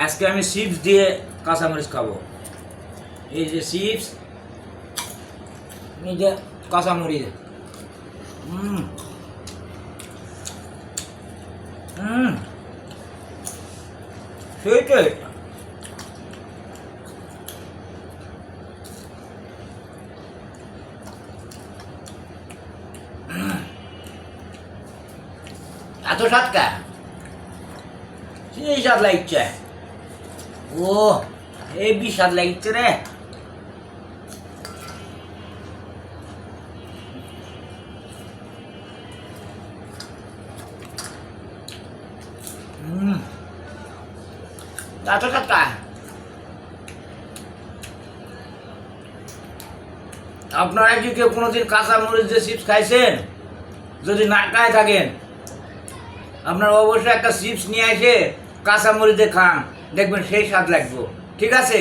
আজকে আমি চিপস দিয়ে কাঁচামরিচ খাবো। এই যে চিপস, এই যে কাঁচামরিচ। সেইটাই এত স্বাদকা, সেই স্বাদ লাগছে। ও এই বিস্বাদ লাগছে রে। এত স্বাদকা। আপনারা কি কেউ কোনোদিন কাঁচা মরিচ দিয়ে চিপস খাইছেন? যদি না খায় থাকেন, আপনারা অবশ্যই একটা চিপস নিয়ে এসে কাঁচা মরিচ দিয়ে খান, দেখবেন সেই স্বাদ লাগবে। ঠিক আছে।